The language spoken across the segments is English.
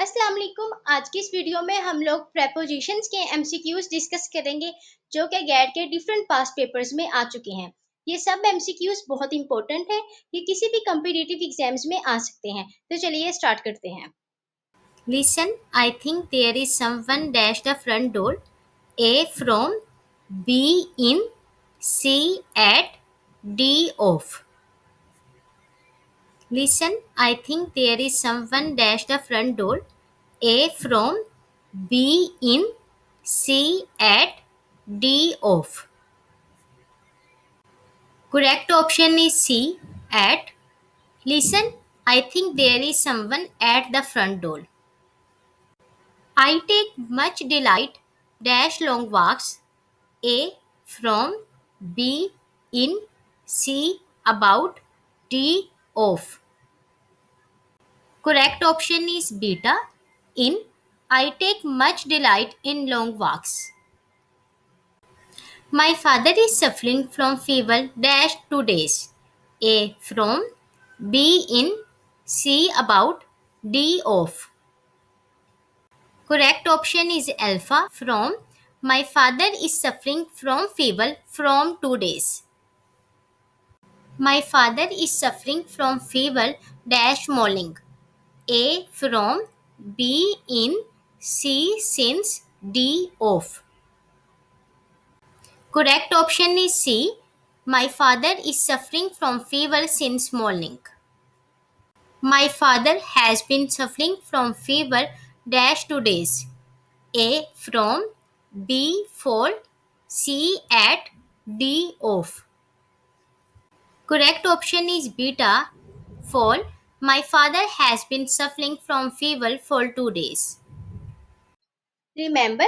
अस्सलाम वालेकुम। आज की इस वीडियो में हम लोग प्रेपोजिशंस के एमसीक्यूज डिस्कस करेंगे जो कि गैट के डिफरेंट पास्ट पेपर्स में आ चुके हैं। ये सब एमसीक्यूज बहुत इंपॉर्टेंट है, ये किसी भी कॉम्पिटिटिव एग्जाम्स में आ सकते हैं। तो चलिए स्टार्ट करते हैं। Listen, I think there is someone dash the front door. A from, B in, C at, D off. Listen, I think there is someone dash the front door. A from, B in, C at, D off. Correct option is C at. Listen, I think there is someone at the front door. I take much delight dash long walks. A from, B in, C about, D off. Correct option is beta. In, I take much delight in long walks. My father is suffering from fever dash 2 days. A from, B in, C about, D off. Correct option is alpha. From, my father is suffering from fever from 2 days. My father is suffering from fever dash morning. A from, B in, C since, D off. Correct option is C. My father is suffering from fever since morning. My father has been suffering from fever dash 2 days. A from, B for, C at, D off. Correct option is beta. For, my father has been suffering from fever for 2 days. Remember,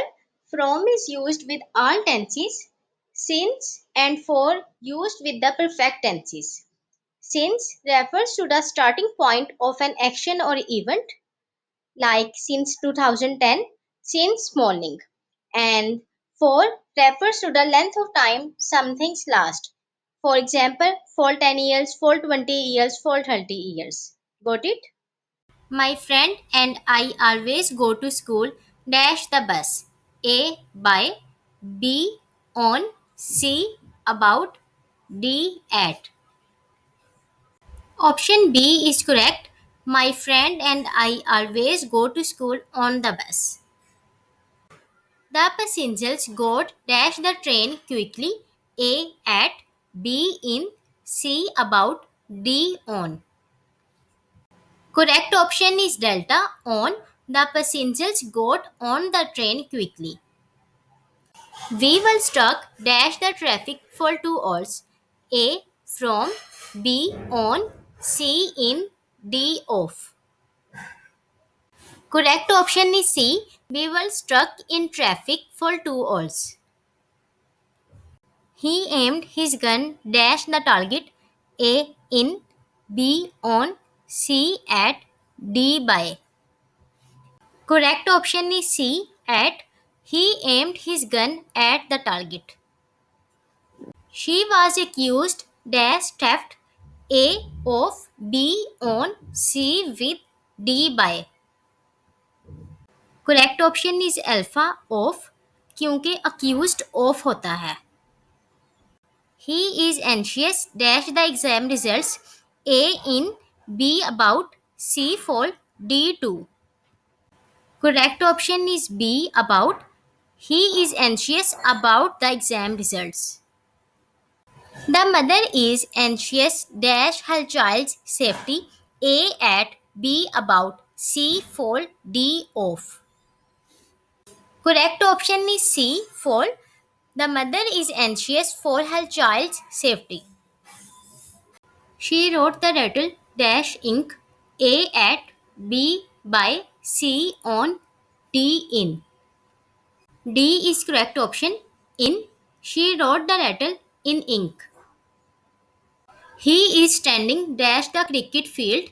from is used with all tenses, since and for used with the perfect tenses. Since refers to the starting point of an action or event, like since 2010, since morning. And for refers to the length of time some things last. For example, for 10 years, for 20 years, for 30 years. Got it? My friend and I always go to school dash the bus. A by, B on, C about, D at. Option B is correct. My friend and I always go to school on the bus. The passengers got dash the train quickly. A at, B in, C about, D on. Correct option is delta. On. The passengers got on the train quickly. We were stuck dash the traffic for 2 hours. A from, B on, C in, D off. Correct option is C. We were stuck in traffic for 2 hours. He aimed his gun dash the target. A in, B on, C at, D by. Correct option is C at. He aimed his gun at the target. She was accused dash theft. A of, B on, C with, D by. Correct option is alpha of, क्योंकि accused of होता है. He is anxious dash the exam results. A in, B about, C for, D to. Correct option is B about. He is anxious about the exam results. The mother is anxious dash her child's safety. A at, B about, C for, D off. Correct option is C for. The mother is anxious for her child's safety. She wrote the letter dash ink. A at, B by, C on, D in. D is correct option. In. She wrote the letter in ink. He is standing dash the cricket field.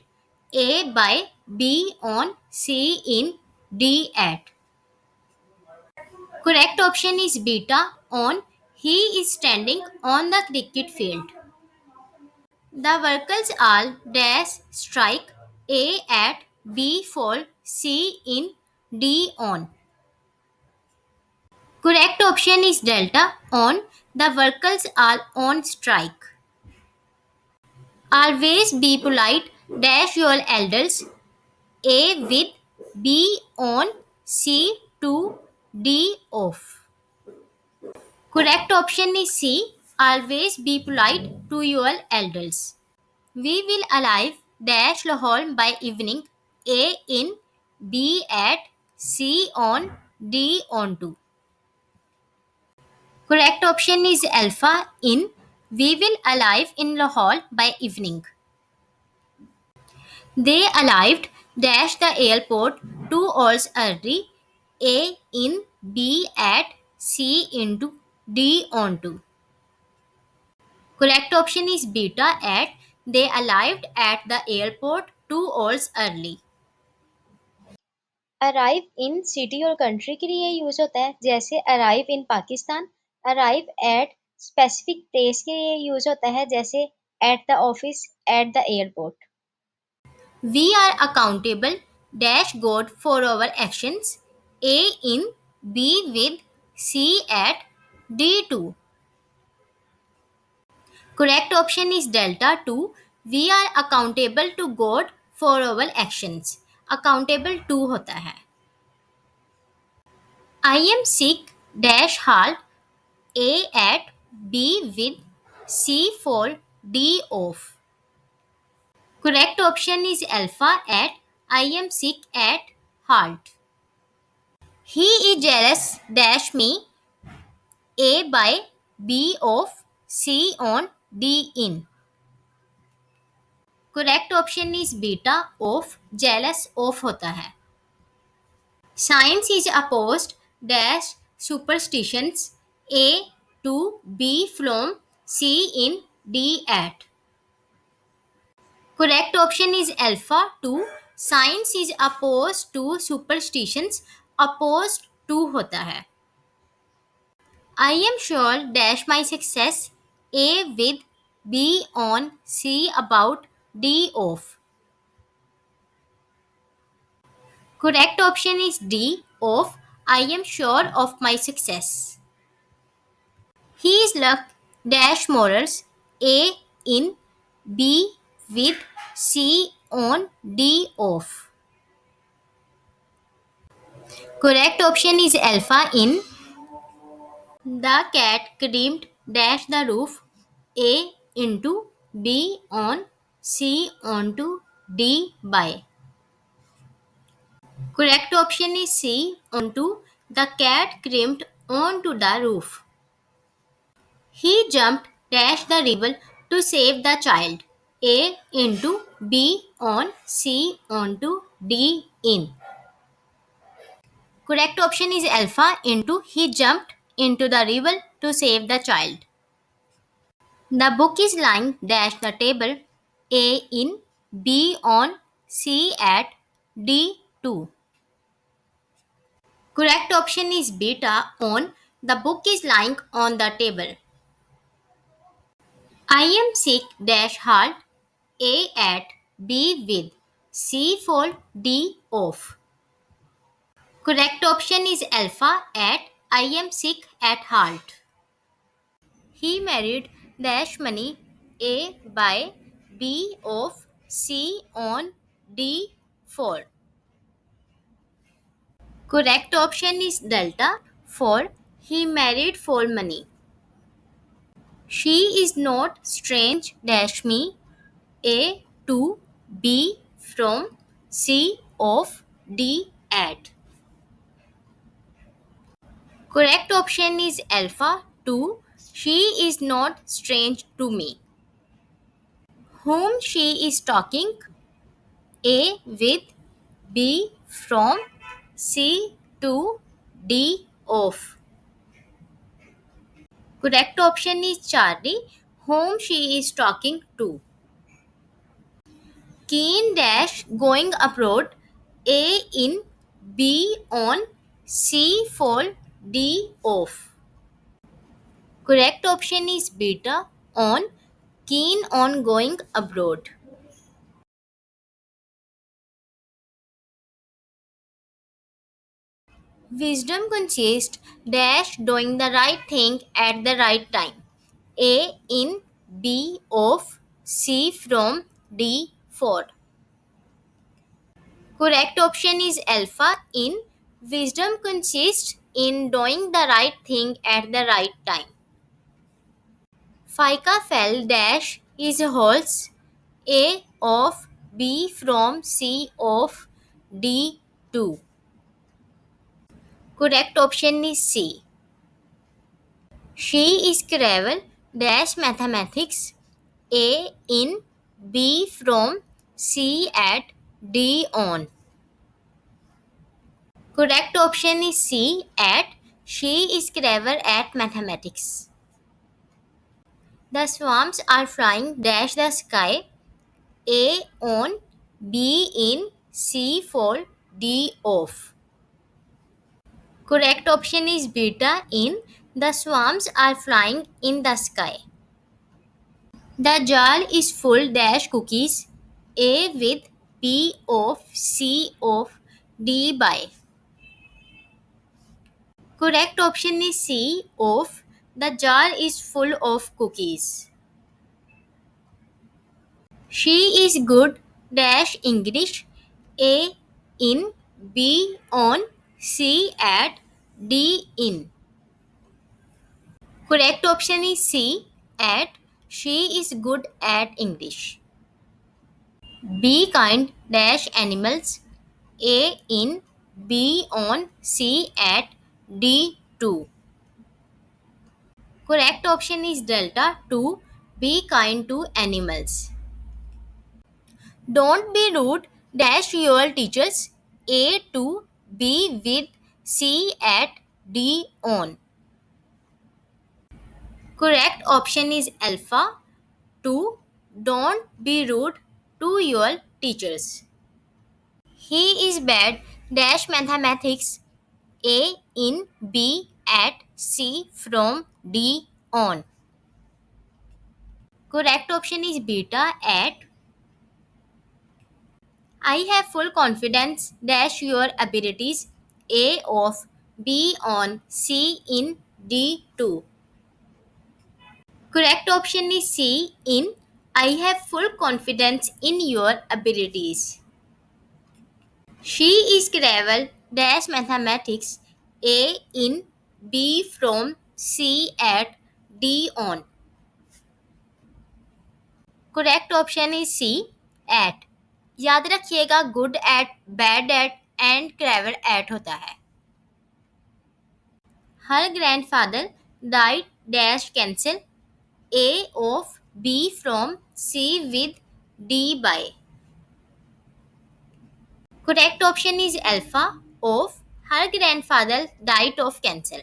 A by, B on, C in, D at. Correct option is beta. On. He is standing on the cricket field. The workers all dash strike. A at, B for, C in, D on. Correct option is delta on. The workers are on strike. Always be polite. Dash your elders. A with, B on, C to, D off. Correct option is C. Always be polite to your elders. We will arrive dash Lahore by evening. A in, B at, C on, D on to. Correct option is alpha in. We will arrive in Lahore by evening. They arrived dash the airport 2 hours early. A in, B at, C into, D onto. Correct option is beta at. They arrived at the airport 2 hours early. Arrive in city और country के लिए use होता है, जैसे arrive in Pakistan. Arrive at specific place के लिए use होता है, जैसे at the office, at the airport. We are accountable dash God for our actions. A in, B with, C at, D to. Correct option is delta 2. We are accountable to God for our actions. Accountable to होता है. I am sick dash halt. A at, B with, C for, D off. Correct option is alpha at. I am sick at halt. He is jealous dash me. A by, B of, C on, D in. Correct option is beta of. Jealous of होता है. Science is opposed dash superstitions. A to, B from, C in, D at. Correct option is alpha 2. Science is opposed to superstitions. Opposed to होता है. I am sure dash my success. A with, B on, C about, D off. Correct option is D of. I am sure of my success. He is luck dash morals. A in, B with, C on, D off. Correct option is alpha in. The cat climbed dash the roof. A into, B on, C onto, D by. Correct option is C onto. The cat climbed onto the roof. He jumped dash the river to save the child. A into, B on, C onto, D in. Correct option is alpha into. He jumped into the river to save the child. The book is lying dash the table. A in, B on, C at, D 2. Correct option is beta on. The book is lying on the table. I am sick dash halt. A at, B with, C for, D off. Correct option is alpha at. I am sick at heart. He married dash money. A by, B of, C on, D 4. Correct option is delta for. He married for money. She is not strange dash me. A to, B from, C of, D at. Correct option is alpha 2. She is not strange to me. Whom she is talking. A with, B from, C to, D of. Correct option is Charlie. Whom she is talking to. Keen dash going abroad. A in, B on, C for, D off. Correct option is beta on. Keen on going abroad. Wisdom consists dash doing the right thing at the right time. A in, B of, C from, D for. Correct option is alpha in. Wisdom consists in doing the right thing at the right time. Fica fell dash is holds. A of, B from, C of, D to. Correct option is C. She is clever dash mathematics. A in, B from, C at, D on. Correct option is C at. She is clever at mathematics. The swamps are flying dash the sky. A on, B in, C for, D off. Correct option is beta in. The swamps are flying in the sky. The jar is full dash cookies. A with, B of, C of, D by. Correct option is C of. The jar is full of cookies. She is good dash English. A in, B on, C at, D in. Correct option is C at. She is good at English. Be kind dash animals. A in, B on, C at, D 2. Correct option is delta 2. Be kind to animals. Don't be rude dash your teachers. A to, B with, C at, D on. Correct option is alpha 2. Don't be rude to your teachers. He is bad dash mathematics. A in, B at, C from, D on. Correct option is beta at. I have full confidence dash your abilities. A of, B on, C in, D 2. Correct option is C in. I have full confidence in your abilities. She is clever dash mathematics. A in, B from, C at, D on. Correct option is C at. याद रखिएगा good at, bad at and clever at होता है. Her grandfather died dash cancel. A of, B from, C with, D by. Correct option is alpha of. Her grandfather died of cancer.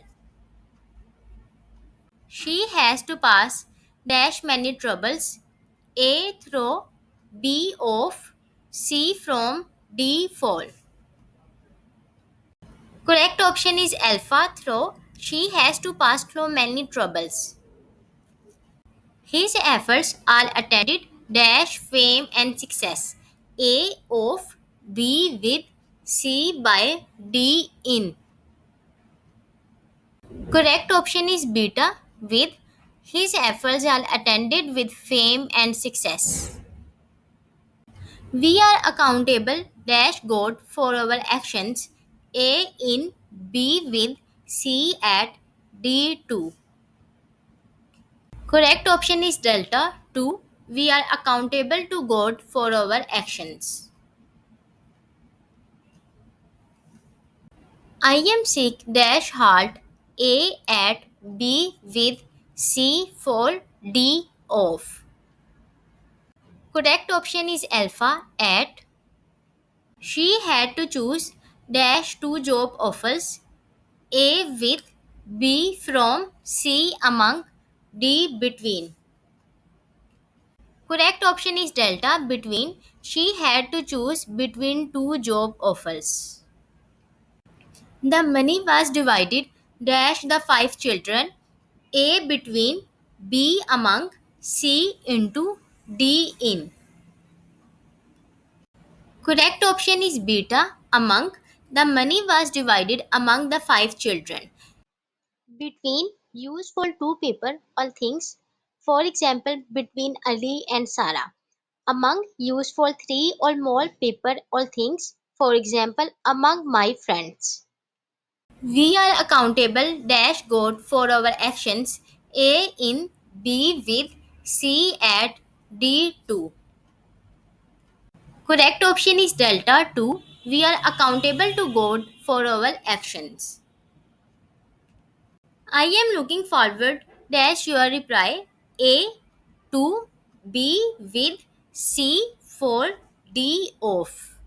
She has to pass dash many troubles. A through, B off, C from, D fall. Correct option is alpha through. She has to pass through many troubles. His efforts are attended dash fame and success. A of, B with, C by, D in. Correct option is beta with. His efforts are attended with fame and success. We are accountable dash God for our actions. A in, B with, C at, D 2. Correct option is delta 2. We are accountable to God for our actions. I am sick dash halt. A at, B with, C for, D off. Correct option is alpha at. She had to choose dash two job offers. A with, B from, C among, D between. Correct option is delta between. She had to choose between two job offers. The money was divided dash the five children. A between, B among, C into, D in. Correct option is beta among. The money was divided among the 5 children. Between useful two people or things, for example, between Ali and Sarah. Among useful three or more people or things, for example, among my friends. We are accountable dash God for our actions. A in B with C at D2. Correct option is delta 2. We are accountable to God for our actions. I am looking forward dash your reply. A to B with C for D off.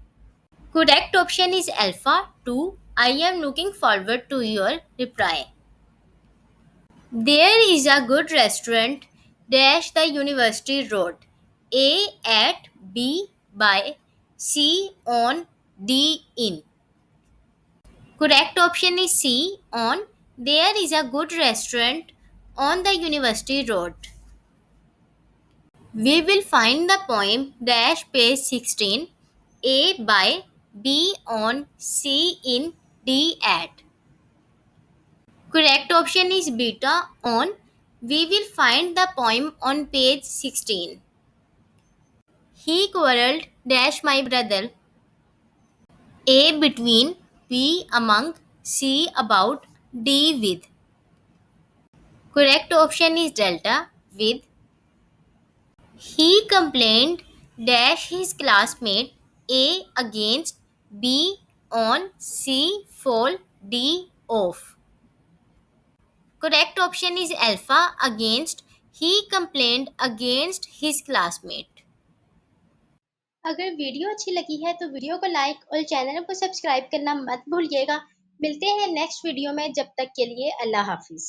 Correct option is alpha 2. I am looking forward to your reply. There is a good restaurant dash the university road. A at B by C on D in. Correct option is C on there is a good restaurant on the university road. We will find the poem dash page 16. A by B on C in D at. Correct option is beta on. We will find the poem on page 16. He quarreled dash my brother. A between, B among, C about, D with. Correct option is delta with. He complained dash his classmate A against B on C for D off. Correct option is alpha against. He complained against his classmate. अगर video अच्छी लगी है तो video को like और channel को subscribe करना मत भूलिएगा। मिलते हैं नेक्स्ट वीडियो में, जब तक के लिए अल्लाह हाफिज।